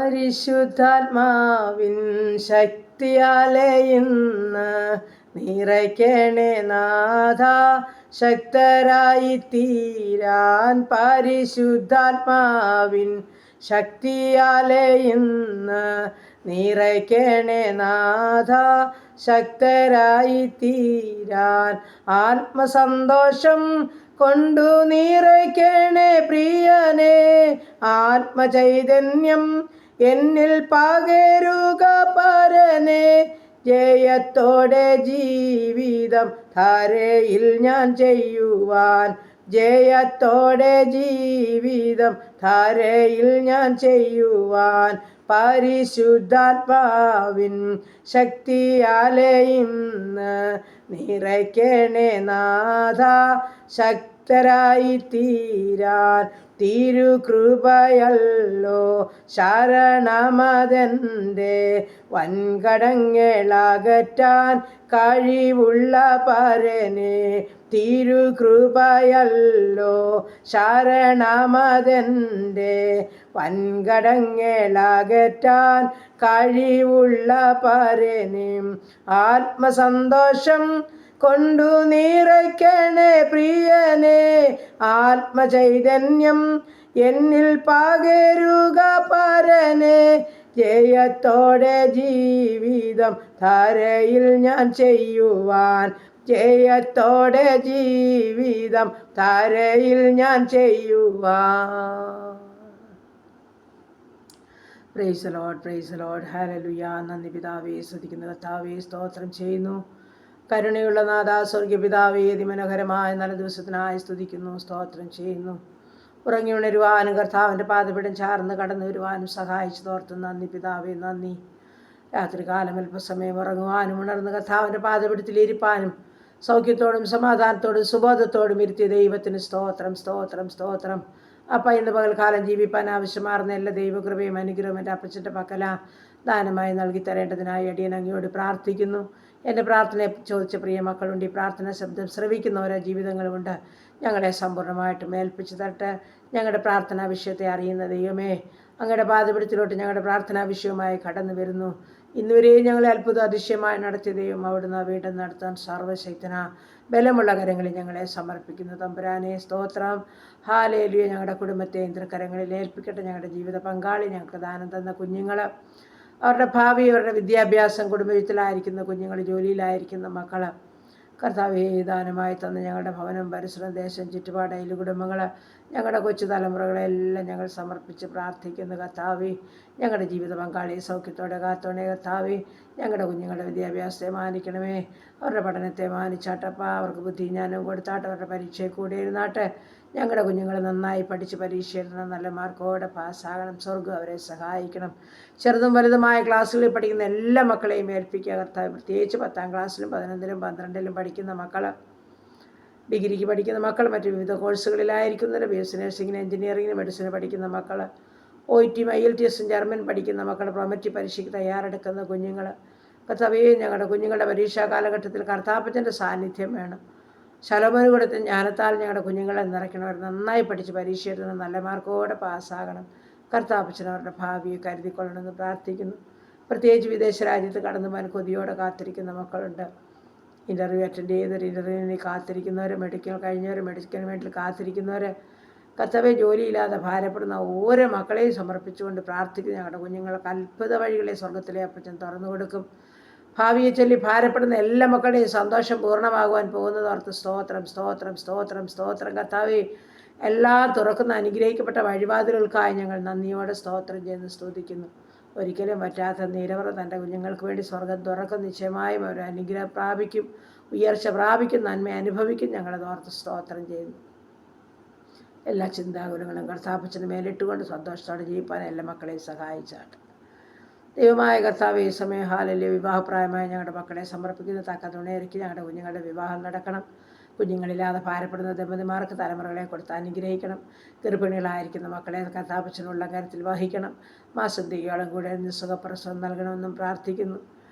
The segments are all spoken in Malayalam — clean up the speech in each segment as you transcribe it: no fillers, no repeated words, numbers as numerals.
പരിശുദ്ധാത്മാവിൻ ശക്തിയാലെ ഇന്ന് നിറയ്ക്കണേ നാഥ, ശക്തരായി തീരാൻ പരിശുദ്ധാത്മാവിൻ ശക്തിയാലെ ഇന്ന് നിറയ്ക്കണേ നാഥ, ശക്തരായി തീരാൻ ആത്മസന്തോഷം കൊണ്ടു നിറയ്ക്കണേ പ്രിയനെ, ആത്മചൈതന്യം എന്നിൽ പകരുക പരനെ, ജയത്തോടെ ജീവിതം ധാരയിൽ ഞാൻ ചെയ്യുവാൻ, ജയത്തോടെ ജീവിതം ധാരയിൽ ഞാൻ ചെയ്യുവാൻ പരിശുദ്ധാത്മാവിൻ ശക്തിയാലെ ഇന്ന് നിറയ്ക്കണേ നാഥ, ശക്തരായി തീരാൻ തിരുകൃപയല്ലോ ശരണമതെൻ്റെ, വൻകടങ്ങളകറ്റാൻ കഴിവുള്ള പരനെ, തിരുകൃപയല്ലോ ശരണമതെൻ്റെ, വൻകടങ്ങളകറ്റാൻ കഴിവുള്ള പരനെ, ആത്മസന്തോഷം കൊണ്ടു നിറയ്ക്കണേ പ്രിയനെ, ആത്മചൈതന്യം എന്നിൽ പകരുക പരനെ, ജയത്തോടെ ജീവിതം ധാരയിൽ ഞാൻ ചെയ്യുവാൻ, ജയത്തോടെ ജീവിതം ധാരയിൽ ഞാൻ ചെയ്യുവാൻ. Praise Lord, praise Lord, hallelujah. നന്ദി പിതാവേ, സ്തുതിക്കുന്നു കർത്താവേ, സ്തോത്രം ചെയ്യുന്നു. കരുണയുള്ള നാഥ, സ്വർഗീയ പിതാവേ, അതിമനോഹരമായ നല്ല ദിവസത്തിനായി സ്തുതിക്കുന്നു, സ്തോത്രം ചെയ്യുന്നു. ഉറങ്ങി ഉണരുവാനും കർത്താവിൻ്റെ പാദപീഠം ചാർന്ന് കടന്നു വരുവാനും സഹായിച്ചു തോർത്ത് നന്ദി പിതാവേ, നന്ദി. രാത്രികാലം അല്പസമയം ഉറങ്ങുവാനും ഉണർന്ന് കർത്താവിൻ്റെ പാദപീഠത്തിലിരിപ്പാനും സൗഖ്യത്തോടും സമാധാനത്തോടും സുബോധത്തോടും ഇരുത്തിയ ദൈവത്തിന് സ്തോത്രം, സ്തോത്രം, സ്തോത്രം. അപ്പം ഇന്ന് പകൽക്കാലം ജീവിപ്പാൻ ആവശ്യമാർന്ന എല്ലാ ദൈവകൃപയും അനുഗ്രഹവും എൻ്റെ അപ്പച്ചൻ്റെ പക്കല ദാനമായി നൽകി തരേണ്ടതിനായി അടിയൻ അങ്ങയോട് പ്രാർത്ഥിക്കുന്നു. എൻ്റെ പ്രാർത്ഥനയെ ചോദിച്ച പ്രിയ മക്കളുണ്ട്. ഈ പ്രാർത്ഥന ശബ്ദം ശ്രവിക്കുന്നവരെ ജീവിതങ്ങളുമുണ്ട്. ഞങ്ങളെ സമ്പൂർണ്ണമായിട്ടും ഏൽപ്പിച്ചു തരട്ടെ. ഞങ്ങളുടെ പ്രാർത്ഥനാ വിഷയത്തെ അറിയുന്ന ദൈവമേ, അങ്ങയുടെ പാദപീഠത്തിലോട്ട് ഞങ്ങളുടെ പ്രാർത്ഥനാ വിഷയവുമായി കടന്നു വരുന്നു. ഇന്നുവരെയും ഞങ്ങളെ അത്ഭുത അതിശയമായി നടത്തിയ ദൈവം അവിടുന്ന് വീണ്ടും നടത്താൻ സർവ്വശക്തന ബലമുള്ള കരങ്ങളിൽ ഞങ്ങളെ സമർപ്പിക്കുന്നു. തമ്പുരാനെ സ്തോത്രം, ഹല്ലേലൂയ. ഞങ്ങളുടെ കുടുംബത്തെ ഇന്ദ്രകരങ്ങളിൽ ഏൽപ്പിക്കട്ടെ. ഞങ്ങളുടെ ജീവിത പങ്കാളി, ഞങ്ങൾക്ക് ദാനം തന്ന കുഞ്ഞുങ്ങൾ, അവരുടെ ഭാവി, അവരുടെ വിദ്യാഭ്യാസം, കുടുംബത്തിലായിരിക്കുന്ന കുഞ്ഞുങ്ങൾ, ജോലിയിലായിരിക്കുന്ന മക്കൾ, കർത്താവേ ദാനമായി തന്ന ഞങ്ങളുടെ ഭവനം, പരിസരം, ദേശം, ചുറ്റുപാട്, അയൽ കുടുംബങ്ങൾ, ഞങ്ങളുടെ കൊച്ചു തലമുറകളെല്ലാം ഞങ്ങൾ സമർപ്പിച്ച് പ്രാർത്ഥിക്കുന്നു. കർത്താവേ, ഞങ്ങളുടെ ജീവിത പങ്കാളിയെ സൗഖ്യത്തോടെ കാത്തോണേ കർത്താവേ. ഞങ്ങളുടെ കുഞ്ഞുങ്ങളുടെ വിദ്യാഭ്യാസത്തെ മാനിക്കണമേ, അവരുടെ പഠനത്തെ മാനിച്ചാട്ടപ്പ, അവർക്ക് ബുദ്ധി ജ്ഞാനവും കൊടുത്താട്ട്, അവരുടെ പരീക്ഷയെ കൂടെ ഇരുന്നാട്ടെ. ഞങ്ങളുടെ കുഞ്ഞുങ്ങൾ നന്നായി പഠിച്ച് പരീക്ഷ എഴുതണം, നല്ല മാർക്കോടെ പാസ്സാകണം. സ്വർഗ്ഗം അവരെ സഹായിക്കണം. ചെറുതും വലുതുമായ ക്ലാസ്സുകളിൽ പഠിക്കുന്ന എല്ലാ മക്കളെയും ഏൽപ്പിക്കുക കർത്താവ്. പ്രത്യേകിച്ച് 10ാം ക്ലാസ്സിലും 11ലും 12ലും പഠിക്കുന്ന മക്കൾ, ഡിഗ്രിക്ക് പഠിക്കുന്ന മക്കൾ, മറ്റ് വിവിധ കോഴ്സുകളിലായിരിക്കുന്നവർ, BSc നഴ്സിംഗിന്, എഞ്ചിനീയറിങ്ങിന്, മെഡിസിന് പഠിക്കുന്ന മക്കൾ, OIT, IELTS, ജർമ്മൻ പഠിക്കുന്ന മക്കൾ, പ്രൊമറ്റി പരീക്ഷയ്ക്ക് തയ്യാറെടുക്കുന്ന കുഞ്ഞുങ്ങൾ, കർത്താവേ ഞങ്ങളുടെ കുഞ്ഞുങ്ങളുടെ പരീക്ഷാ കാലഘട്ടത്തിൽ കർത്താപ്പച്ചൻ്റെ സാന്നിധ്യം വേണം. ശലോമോന് കൊടുത്ത ജ്ഞാനത്താൽ ഞങ്ങളുടെ കുഞ്ഞുങ്ങളെ നിറയ്ക്കണം. അവർ നന്നായി പഠിച്ച് പരീക്ഷ എഴുതണം, നല്ല മാർക്കോടെ പാസ്സാകണം. കർത്താപ്പച്ചൻ അവരുടെ ഭാവിയെ കരുതിക്കൊള്ളണമെന്ന് പ്രാർത്ഥിക്കുന്നു. പ്രത്യേകിച്ച് വിദേശ രാജ്യത്ത് കടന്നു പോകാൻ കൊതിയോടെ കാത്തിരിക്കുന്ന മക്കളുണ്ട്. ഇൻ്റർവ്യൂ അറ്റൻഡ് ചെയ്തൊരു ഇൻ്റർവ്യൂവിന് കാത്തിരിക്കുന്നവർ, മെഡിക്കൽ കഴിഞ്ഞവർ, മെഡിക്കലിന് വേണ്ടി കാത്തിരിക്കുന്നവർ, കർത്താവേ ജോലിയില്ലാതെ ഭാരപ്പെടുന്ന ഓരോ മക്കളെയും സമർപ്പിച്ചുകൊണ്ട് പ്രാർത്ഥിക്കുന്നു. ഞങ്ങളുടെ കുഞ്ഞുങ്ങൾക്ക് അത്ഭുത വഴികളെ സ്വർഗത്തിലെ അപ്പച്ചൻ തുറന്നു കൊടുക്കും. ഭാവിയെ ചൊല്ലി ഭാരപ്പെടുന്ന എല്ലാ മക്കളുടെയും സന്തോഷം പൂർണ്ണമാകുവാൻ പോകുന്നതോർത്ത് സ്തോത്രം, സ്തോത്രം, സ്തോത്രം, സ്തോത്രം. കർത്താവേ, എല്ലാം തുറക്കുന്ന അനുഗ്രഹിക്കപ്പെട്ട വഴിവാതിലുകൾക്കായി ഞങ്ങൾ നന്ദിയോടെ സ്തോത്രം ചെയ്യുന്നു, സ്തുതിക്കുന്നു. ഒരിക്കലും പറ്റാത്ത നീരവർ തൻ്റെ കുഞ്ഞുങ്ങൾക്ക് വേണ്ടി സ്വർഗം തുറക്കും. നിശ്ചയമായും അവർ അനുഗ്രഹം പ്രാപിക്കും, ഉയർച്ച പ്രാപിക്കും, നന്മ അനുഭവിക്കും. ഞങ്ങളത് ഓർത്ത് സ്തോത്രം ചെയ്യുന്നു. എല്ലാ ചിന്താകുലങ്ങളും കർത്താപ്പച്ചന് മേലിട്ടുകൊണ്ട് സന്തോഷത്തോടെ ജീവിപ്പാൻ എല്ലാ മക്കളെയും സഹായിച്ചാട്ടെ. ദൈവമായ കർത്താവ്, ഈ സമയം ഹല്ലേലൂയ, വിവാഹപ്രായമായ ഞങ്ങളുടെ മക്കളെ സമർപ്പിക്കുന്ന തക്ക തുണയൊരുക്കി ഞങ്ങളുടെ കുഞ്ഞുങ്ങളുടെ വിവാഹം നടക്കണം. കുഞ്ഞുങ്ങളില്ലാതെ ഭാരപ്പെടുന്ന ദമ്പതിമാർക്ക് തലമുറകളെ കൊടുത്ത് അനുഗ്രഹിക്കണം. ഗർഭിണികളായിരിക്കുന്ന മക്കളെ കർത്താപ്പച്ചനുള്ള കാര്യത്തിൽ വഹിക്കണം. മാസത്തിയോളം കൂടെ സുഖപ്രസവം നൽകണമെന്നും പ്രാർത്ഥിക്കുന്നു.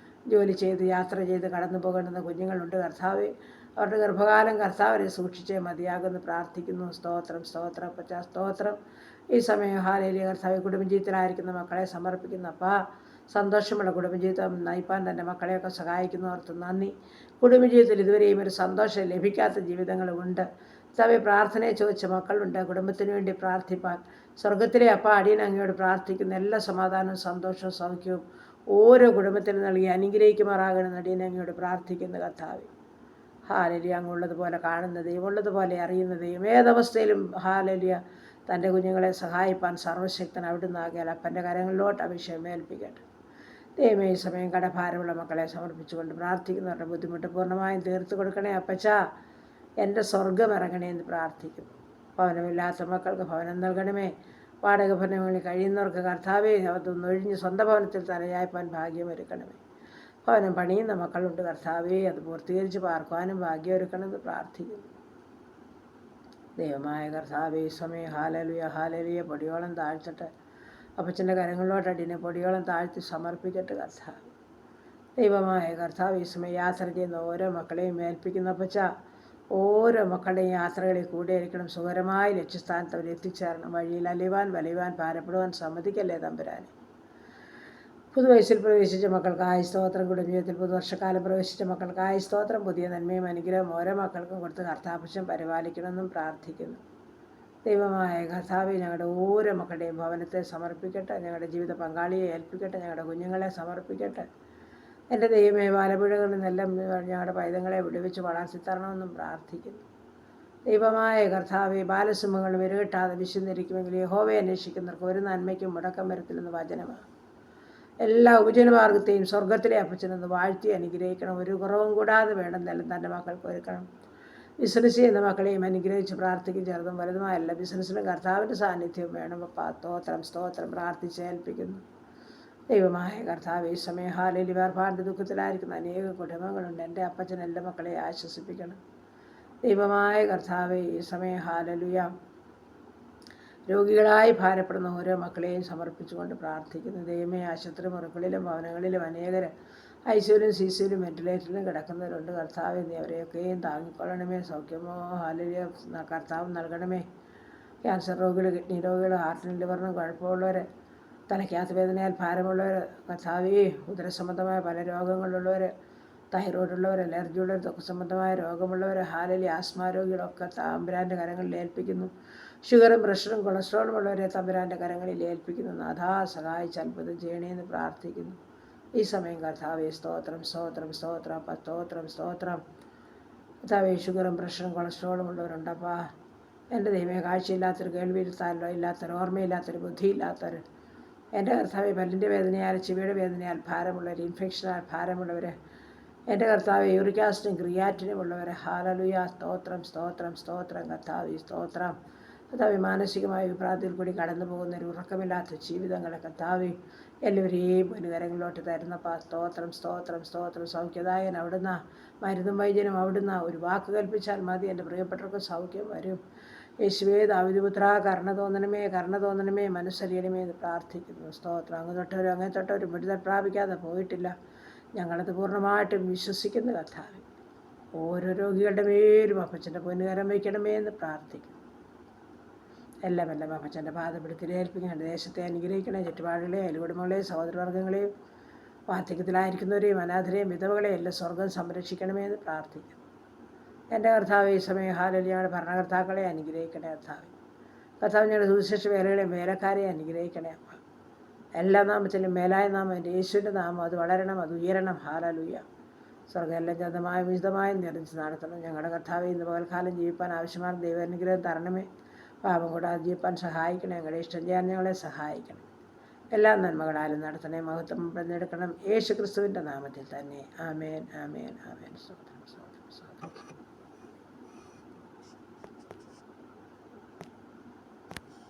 ജോലി ചെയ്ത് യാത്ര ചെയ്ത് കടന്നു പോകേണ്ടുന്ന കുഞ്ഞുങ്ങളുണ്ട് കർത്താവേ. അവരുടെ ഗർഭകാലം കർത്താവരെ സൂക്ഷിച്ചേ മതിയാകുമെന്ന് പ്രാർത്ഥിക്കുന്നു. സ്തോത്രം, സ്തോത്രം, പച്ചാ സ്തോത്രം. ഈ സമയം ഹാലേലിയ കർത്താവ് കുടുംബജീവിതത്തിലായിരിക്കുന്ന മക്കളെ സമർപ്പിക്കുന്ന സന്തോഷമുള്ള കുടുംബജീവിതം നയിപ്പാൻ തൻ്റെ മക്കളെയൊക്കെ സഹായിക്കുന്നവർക്ക് നന്ദി. കുടുംബജീവിതത്തിൽ ഇതുവരെയും ഒരു സന്തോഷം ലഭിക്കാത്ത ജീവിതങ്ങളുമുണ്ട്. കർത്താവെ പ്രാർത്ഥനയെ ചോദിച്ച മക്കളുണ്ട്. കുടുംബത്തിന് വേണ്ടി പ്രാർത്ഥിപ്പാൻ സ്വർഗത്തിലെ അടിയൻ അങ്ങയോട് പ്രാർത്ഥിക്കുന്ന എല്ലാ സമാധാനവും സന്തോഷവും സൗഖ്യവും ഓരോ കുടുംബത്തിനും നൽകി അനുഗ്രഹിക്കുമാറാകണമെന്ന് അടിയൻ അങ്ങയോട് പ്രാർത്ഥിക്കുന്ന കർത്താവെ. ഹാലേലിയ അങ്ങുള്ളതുപോലെ കാണുന്ന ദൈവം, ഉള്ളതുപോലെ അറിയുന്ന ദൈവം, ഏതവസ്ഥയിലും ഹാലേലിയ തൻ്റെ കുഞ്ഞുങ്ങളെ സഹായിപ്പാൻ സർവശക്തൻ അവിടുന്ന് ആകിയാൽ അപ്പൻ്റെ കരങ്ങളിലോട്ട് അഭിഷേകം ഏൽപ്പിക്കട്ടെ. ദൈവമേ ഈ സമയം കടഭാരമുള്ള മക്കളെ സമർപ്പിച്ചുകൊണ്ട് പ്രാർത്ഥിക്കുന്നവരുടെ ബുദ്ധിമുട്ട് പൂർണ്ണമായും തീർത്തു കൊടുക്കണേ അപ്പച്ച. എൻ്റെ സ്വർഗം ഇറങ്ങണേ എന്ന് പ്രാർത്ഥിക്കുന്നു. ഭവനമില്ലാത്ത മക്കൾക്ക് ഭവനം നൽകണമേ. വാടക ഭവനങ്ങളിൽ കഴിയുന്നവർക്ക് കർത്താവെ അതൊന്നൊഴിഞ്ഞ് സ്വന്തം ഭവനത്തിൽ തലയായ്പാൻ ഭാഗ്യമൊരുക്കണമേ. ഭവനം പണിയുന്ന മക്കളുണ്ട് കർത്താവെ, അത് പൂർത്തീകരിച്ച് പാർക്കുവാനും ഭാഗ്യമൊരുക്കണമെന്ന് പ്രാർത്ഥിക്കുന്നു. ദൈവമായ കർത്താവെ ഈ സമയം ഹാലേലുയ ഹാലേലുയ പൊടിയോളം താഴ്ത്തിട്ട് അപ്പച്ചൻ്റെ കരങ്ങളിലോട്ട് അടിനെ പൊടിയോളം താഴ്ത്തി സമർപ്പിക്കട്ടെ കർത്താവ്. ദൈവമായ കർത്താവ് ഈ സമയം യാത്ര ചെയ്യുന്ന ഓരോ മക്കളെയും ഏൽപ്പിക്കുന്ന അപ്പച്ച, ഓരോ മക്കളുടെയും യാത്രകളിൽ കൂടെയായിരിക്കണം. സുഖകരമായ ലക്ഷ്യസ്ഥാനത്ത് അവർ എത്തിച്ചേരണം. വഴിയിൽ അലിവാൻ വലയുവാൻ ഭാരപ്പെടുവാൻ സമ്മതിക്കല്ലേ തമ്പുരാനെ. പുതുവയസ്സിൽ പ്രവേശിച്ച മക്കൾക്കായ സ്തോത്രം. കുടുംബജീവിതത്തിൽ പുതുവർഷക്കാലം പ്രവേശിച്ച മക്കൾക്കായ സ്തോത്രം. പുതിയ നന്മയും അനുഗ്രഹം ഓരോ മക്കൾക്കും കൊടുത്ത് കർത്താപക്ഷം പരിപാലിക്കണമെന്നും പ്രാർത്ഥിക്കുന്നു. ദൈവമായ കർത്താവെ ഞങ്ങളുടെ ഓരോ മക്കളുടെയും ഭവനത്തെ സമർപ്പിക്കട്ടെ. ഞങ്ങളുടെ ജീവിത പങ്കാളിയെ ഏൽപ്പിക്കട്ടെ. ഞങ്ങളുടെ കുഞ്ഞുങ്ങളെ സമർപ്പിക്കട്ടെ. എൻ്റെ ദൈവമേ ബാലപീഠകളിൽ നിന്നെല്ലാം ഞങ്ങളുടെ പൈതങ്ങളെ വിടുവിച്ച് വളർത്തിത്തരണമെന്നും പ്രാർത്ഥിക്കുന്നു. ദൈവമായ കർത്താവെ ബാലസിംഹങ്ങൾ വിരകിട്ടാതെ വിശന്നിരിക്കുമെങ്കിൽ യഹോവയെ അന്വേഷിക്കുന്നവർക്ക് ഒരു നന്മയ്ക്കും മുടക്കം വരത്തില്ലെന്ന് വചനമാണ്. എല്ലാ ഉപജനമാർഗത്തെയും സ്വർഗത്തിലെ അപ്പച്ചനെന്ന് വാഴ്ത്തി അനുഗ്രഹിക്കണം. ഒരു കുറവും കൂടാതെ വേണമെന്നെല്ലാം തൻ്റെ മക്കൾക്ക് ഒരുക്കണം. ബിസിനസ് ചെയ്യുന്ന മക്കളെയും അനുഗ്രഹിച്ച് പ്രാർത്ഥിക്കും. ചെറുതും വലുതുമായ എല്ലാ ബിസിനസ്സിലും കർത്താവിൻ്റെ സാന്നിധ്യം വേണം. സ്തോത്രം സ്തോത്രം പ്രാർത്ഥിച്ച് ഏൽപ്പിക്കുന്നു. ദൈവമായ കർത്താവ് ഈ സമയം ഹാലേലി വേർപാട് ദുഃഖത്തിലായിരിക്കുന്ന അനേക കുടുംബങ്ങളുണ്ട്. എൻ്റെ അപ്പച്ചൻ എല്ലാ മക്കളെ ആശ്വസിപ്പിക്കണം. ദൈവമായ കർത്താവ് ഈ സമയം ഹാലലുയ രോഗികളായി ഭാരപ്പെടുന്ന ഓരോ മക്കളെയും സമർപ്പിച്ചുകൊണ്ട് പ്രാർത്ഥിക്കുന്നു. ദൈവമേ ആശുപത്രി മുറികളിലും ഭവനങ്ങളിലും അനേകർ ഐസിയുലും സിസിയിലും വെന്റിലേറ്ററിലും കിടക്കുന്നവരുണ്ട്. കർത്താവ് നീ അവരെയൊക്കെയും താങ്ങിക്കൊള്ളണമേ. സൗഖ്യമോ ഹാലലിയ കർത്താവ് നൽകണമേ. ക്യാൻസർ രോഗികൾ, കിഡ്നി രോഗികൾ, ഹാർട്ടിനും ലിവറിനും കുഴപ്പമുള്ളവർ, തലയ്ക്കകത്ത് വേദനയാൽ ഭാരമുള്ളവർ, കർത്താവേ ഉദരസംബന്ധമായ പല രോഗങ്ങളുള്ളവർ, തൈറോയ്ഡുള്ളവർ, അലർജിയുള്ളവർ, ത്വക്ക് സംബന്ധമായ രോഗമുള്ളവർ, ഹാലലി ആസ്മ രോഗികളൊക്കെ തമ്പുരാൻ്റെ കരങ്ങളിൽ ഏൽപ്പിക്കുന്നു. ഷുഗറും പ്രഷറും കൊളസ്ട്രോളും ഉള്ളവരെ തമ്പുരാൻ്റെ കരങ്ങളിൽ ഏൽപ്പിക്കുന്നു. നാഥാ സഹായിച്ച് അത്ഭുതം ചെയ്യണേന്ന് പ്രാർത്ഥിക്കുന്നു. ഈ സമയം കർത്താവേ സ്തോത്രം സ്തോത്രം സ്തോത്രം സ്തോത്രം സ്തോത്രം. കർത്താവേ ഷുഗറും പ്രഷറും കൊളസ്ട്രോളും ഉള്ളവരുണ്ടപ്പാ. എൻ്റെ ദൈവമേ കാഴ്ചയില്ലാത്തൊരു, ഇല്ലാത്തൊരു, ഓർമ്മയില്ലാത്തൊരു, ബുദ്ധിയില്ലാത്തൊരു, എൻ്റെ കർത്താവെ പല്ലിൻ്റെ വേദനയാൽ, ചെവിയുടെ വേദനയാൽ ഭാരമുള്ളവർ, ഇൻഫെക്ഷനാൽ ഭാരമുള്ളവർ, എൻ്റെ കർത്താവ് യൂറിക് ആസിഡും ക്രിയാറ്റിനും ഉള്ളവർ, ഹാലലുയ സ്തോത്രം സ്തോത്രം സ്തോത്രം. കർത്താവ് സ്തോത്രം. കർത്താവ് മാനസികമായ വിഭ്രാന്തിയിൽ കൂടി കടന്നു പോകുന്നൊരു ഉറക്കമില്ലാത്ത ജീവിതങ്ങളെ കർത്താവ് എല്ലാവരെയും മുൻകരങ്ങളിലോട്ട് തരുന്നപ്പാ. സ്തോത്രം സ്തോത്രം സ്തോത്രം. സൗഖ്യദായൻ അവിടുന്ന്, മരുന്നും വൈദ്യനും അവിടുന്ന്. ഒരു വാക്ക് കൽപ്പിച്ചാൽ മതി, എൻ്റെ പ്രിയപ്പെട്ടവർക്ക് സൗഖ്യം വരും. യേശുവേ ദാവീദുപുത്ര കരുണ തോന്നണമേ, കരുണ തോന്നണമേ, മനസ്സറിയണമേ എന്ന് പ്രാർത്ഥിക്കുന്നു. സ്തോത്രം. അങ്ങേ തൊട്ടവരും വിടുതൽ പ്രാപിക്കാതെ പോയിട്ടില്ല. ഞങ്ങളത് പൂർണ്ണമായിട്ടും വിശ്വസിക്കുന്ന കർത്താവേ, ഓരോ രോഗികളുടെ പേരും അപ്പച്ചൻ്റെ പൊന്നുകരം വയ്ക്കണമേ എന്ന് പ്രാർത്ഥിക്കുന്നു. എല്ലാം അപ്പച്ചൻ്റെ പാദപിടുത്തിൽ ഏൽപ്പിക്കണം. ദേശത്തെ അനുഗ്രഹിക്കണേ. ചുറ്റുപാടുകളെയും അയൽകുടുംബങ്ങളെയും സഹോദരവർഗ്ഗങ്ങളെയും വാർദ്ധക്യത്തിലായിരിക്കുന്നവരെയും അനാഥരെയും വിധവകളെയും എല്ലാം സ്വർഗം സംരക്ഷിക്കണമേ എന്ന് പ്രാർത്ഥിക്കുന്നു. എൻ്റെ കർത്താവ് ഈ സമയം ഹാലലിയാണ് ഭരണകർത്താക്കളെ അനുഗ്രഹിക്കണേ. കർത്താവ് ഞങ്ങളുടെ സുവിശേഷ വേലകളെയും വേലക്കാരെയും അനുഗ്രഹിക്കണേ. അപ്പ എല്ലാ നാമത്തിലും മേലായ നാമം എൻ്റെ യേശുവിൻ്റെ നാമം, അത് വളരണം, അത് ഉയരണം. ഹാലലുയ. സ്വർഗ്ഗം എല്ലാം ജാതമായ വിശുദ്ധമായി നിറഞ്ഞ് നടത്തണം. ഞങ്ങളുടെ കർത്താവ് ഇന്ന് പകൽക്കാലം ജീവിപ്പാൻ ആവശ്യമായ ദൈവാനുഗ്രഹം തരണമേ. പാപം കൂടാതെ ജീവിപ്പാൻ സഹായിക്കണം. ഞങ്ങളുടെ ഇഷ്ടം ചെയ്യാൻ ഞങ്ങളെ സഹായിക്കണം. എല്ലാ നന്മകളാലും നടത്തണേ. മഹത്വം പറഞ്ഞെടുക്കണം. യേശു ക്രിസ്തുവിൻ്റെ നാമത്തിൽ തന്നെ. ആമേൻ ആമേൻ ആമേൻ. സ്തോത്രം സ്തോത്രം സ്തോത്രം.